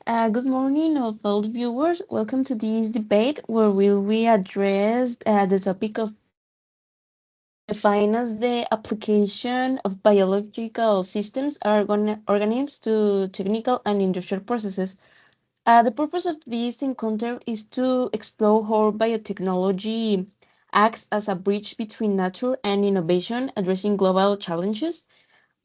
Good morning, all viewers. Welcome to this debate where we address the topic of define as the application of biological systems or organisms to technical and industrial processes. The purpose of this encounter is to explore how biotechnology acts as a bridge between nature and innovation, addressing global challenges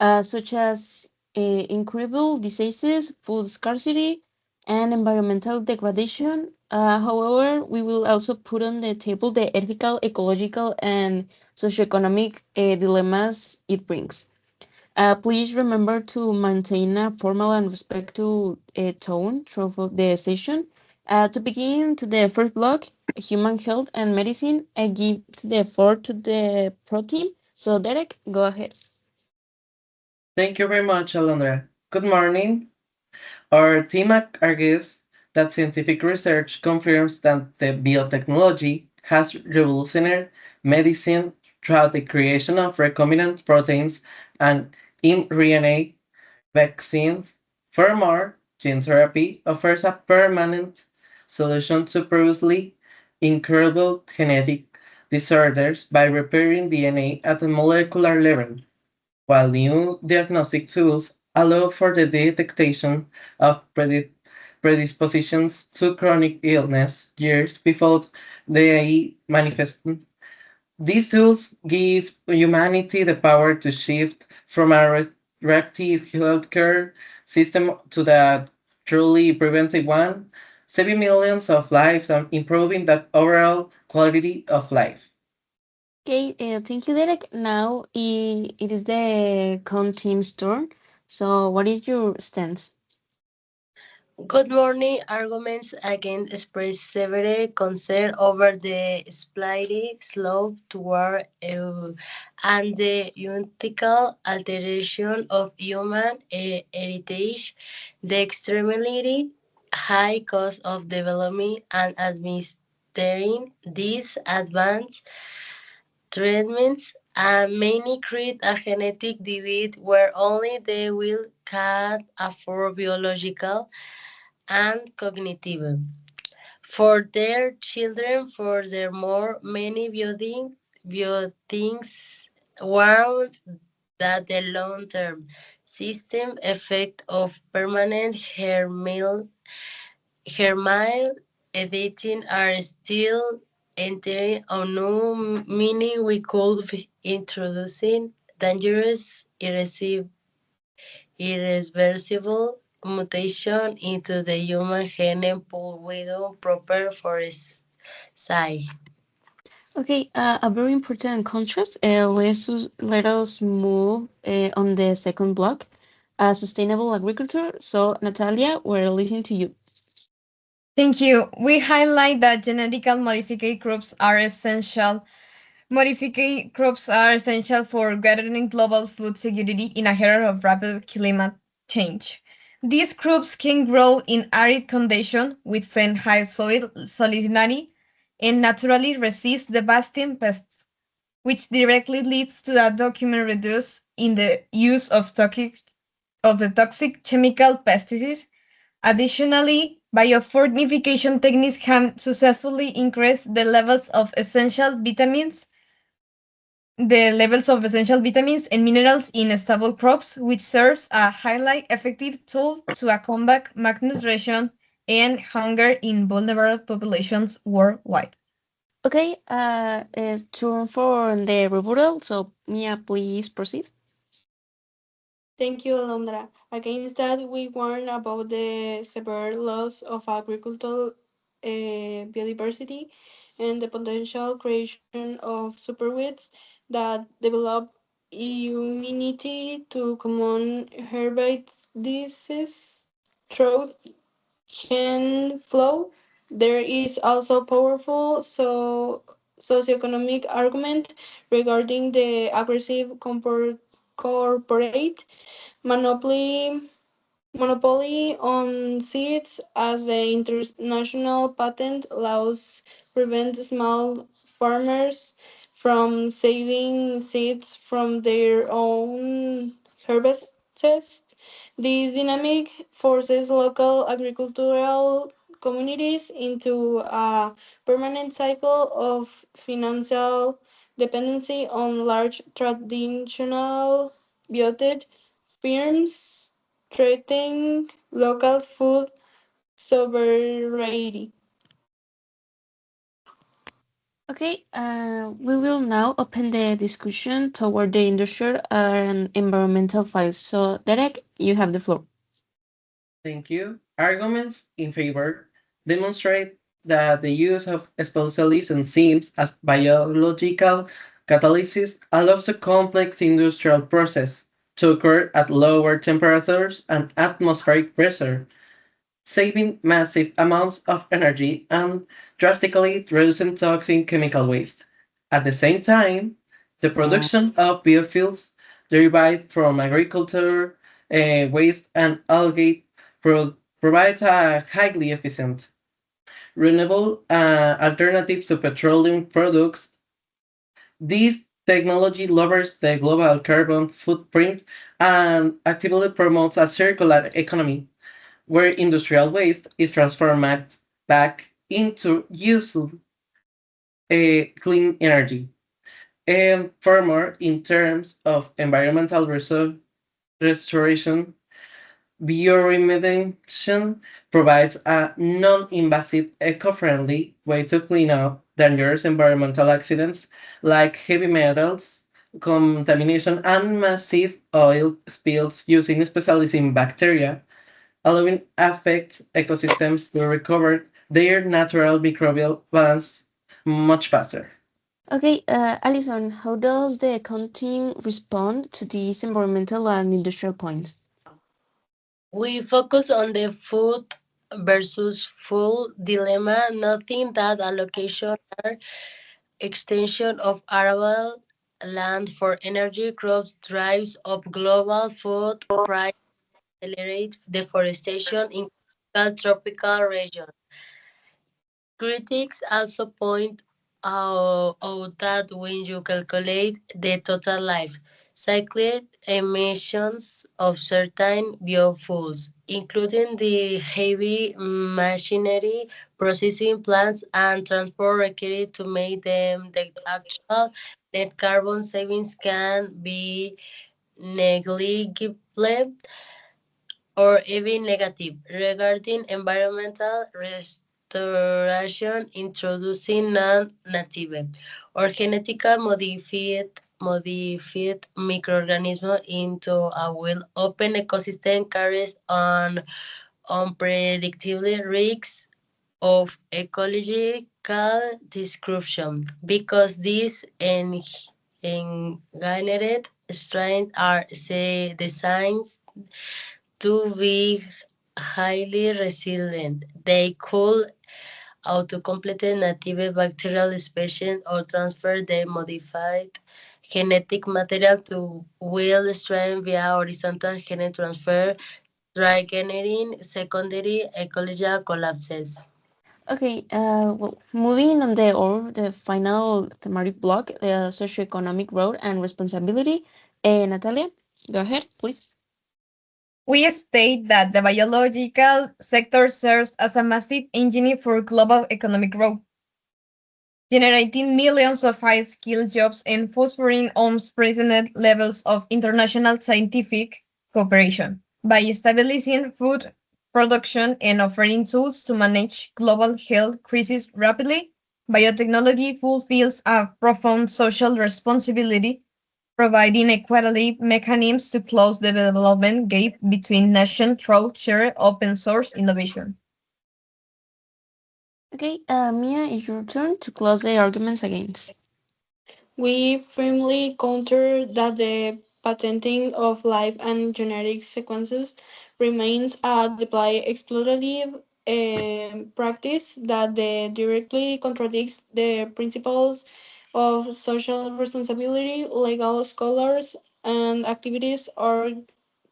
such as incurable diseases, food scarcity, and environmental degradation. However, we will also put on the table the ethical, ecological, and socioeconomic dilemmas it brings. Please remember to maintain a formal and respectful tone throughout the session. To begin to the first block, human health and medicine, I give the floor to the pro team. So Derek, go ahead. Thank you very much, Alondra. Good morning. Our team argues that scientific research confirms that the biotechnology has revolutionized medicine through the creation of recombinant proteins and mRNA vaccines. Furthermore, gene therapy offers a permanent solution to previously incurable genetic disorders by repairing DNA at the molecular level, while new diagnostic tools allow for the detection of predispositions to chronic illness years before they manifest. These tools give humanity the power to shift from a reactive healthcare system to the truly preventive one, saving millions of lives and improving the overall quality of life. Okay, thank you, Derek. Now it is the con team's turn. So, what is your stance? Good morning. Arguments against express severe concern over the slightly slope toward and the unethical alteration of human heritage, the extremely high cost of developing and administering these advanced treatments, and many create a genetic divide where only they will can afford biological and cognitive. For their children, furthermore, many biothings warn that the long-term system effect of permanent germline editing are still entering a new meaning. We could be introducing dangerous irreversible mutation into the human gene pool without proper foresight. Okay, a very important contrast. Let us move on the second block, sustainable agriculture. So, Natalia, we're listening to you. Thank you. We highlight that genetically modified crops are essential. Modified crops are essential for guaranteeing global food security in a era of rapid climate change. These crops can grow in arid conditions within high soil salinity and naturally resist devastating pests, which directly leads to a document reduce in the use of the toxic chemical pesticides. Additionally, biofortification techniques can successfully increase the levels of essential vitamins and minerals in stable crops, which serves a highly effective tool to combat malnutrition and hunger in vulnerable populations worldwide. Okay, turn for the rebuttal. So, Mia, please proceed. Thank you, Alondra. Against that, we warn about the severe loss of agricultural biodiversity and the potential creation of superweeds that develop immunity to common herbicides diseases through can flow. There is also powerful socioeconomic argument regarding the aggressive corporate monopoly on seeds as the international patent laws prevent small farmers from saving seeds from their own harvest. test. This dynamic forces local agricultural communities into a permanent cycle of financial dependency on large traditional biotech firms, threatening local food sovereignty. Okay, we will now open the discussion toward the industrial and environmental files. So, Derek, you have the floor. Thank you. Arguments in favor demonstrate that the use of specialist enzymes as biological catalysis allows a complex industrial process to occur at lower temperatures and atmospheric pressure, saving massive amounts of energy and drastically reducing toxic chemical waste. At the same time, the production of biofuels derived from agriculture, waste, and algae provides a highly efficient, renewable alternative to petroleum products. This technology lowers the global carbon footprint and actively promotes a circular economy where industrial waste is transformed back into useful clean energy. And furthermore, in terms of environmental restoration, bioremediation provides a non-invasive, eco-friendly way to clean up dangerous environmental accidents like heavy metals, contamination, and massive oil spills using specialized in bacteria, allowing affect ecosystems to recover their natural microbial balance much faster. Okay, Alison, how does the accounting respond to these environmental and industrial points? We focus on the food versus full dilemma, noting that allocation or extension of arable land for energy crops drives up global food price, accelerate deforestation in tropical regions. Critics also point out that when you calculate the total life cycle emissions of certain biofuels, including the heavy machinery, processing plants, and transport required to make them, the actual net carbon savings can be negligible or even negative regarding environmental restoration, introducing non-native or genetically modified microorganisms into a well open ecosystem carries on unpredictable risks of ecological disruption because these engineered strains are designed to be highly resilient. They could autocomplete native bacterial species or transfer their modified genetic material to wild strain via horizontal gene transfer, triggering secondary ecological collapses. Okay, well, moving on the final thematic block, the socioeconomic role and responsibility. Natalia, go ahead, please. We state that the biological sector serves as a massive engine for global economic growth, generating millions of high-skilled jobs and fostering unprecedented levels of international scientific cooperation. By stabilizing food production and offering tools to manage global health crises rapidly, biotechnology fulfills a profound social responsibility, providing equality mechanisms to close the development gap between nations through shared open source innovation. Okay, Mia, it's your turn to close the arguments against. We firmly counter that the patenting of life and genetic sequences remains a deploy exploitative practice that directly contradicts the principles of social responsibility. Legal scholars and activities are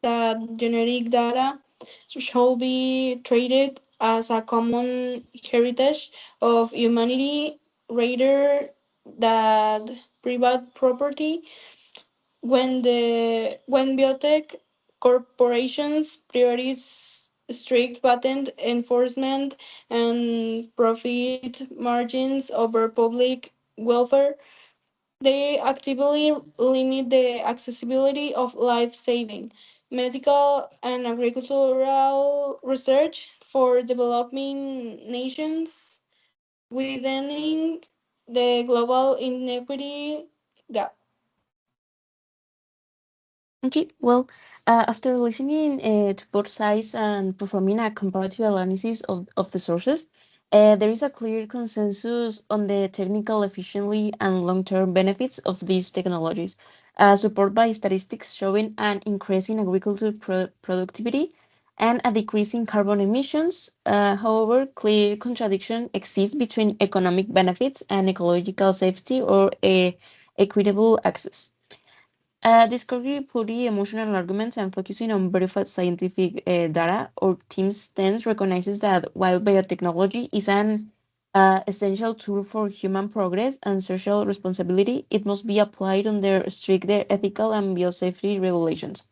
that genetic data should be treated as a common heritage of humanity rather than private property. When biotech corporations prioritize strict patent enforcement and profit margins over public welfare. They actively limit the accessibility of life saving, medical, and agricultural research for developing nations, widening the global inequity gap. Okay, well, after listening to both sides and performing a comparative analysis of the sources, there is a clear consensus on the technical efficiency and long-term benefits of these technologies, supported by statistics showing an increase in agricultural productivity and a decrease in carbon emissions. However, clear contradiction exists between economic benefits and ecological safety or equitable access. Discovery purely emotional arguments and focusing on verified scientific data, our team stance recognizes that while biotechnology is an essential tool for human progress and social responsibility, it must be applied under stricter ethical and biosafety regulations.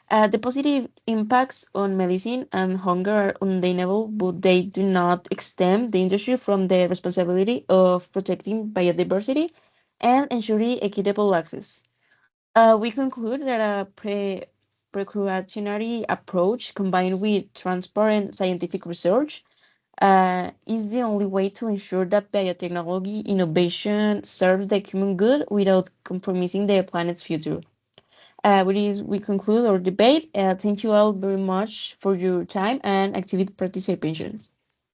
The positive impacts on medicine and hunger are undeniable, but they do not exempt the industry from the responsibility of protecting biodiversity and ensuring equitable access. We conclude that a precautionary approach combined with transparent scientific research is the only way to ensure that biotechnology innovation serves the common good without compromising the planet's future. With this, we conclude our debate. Thank you all very much for your time and active participation.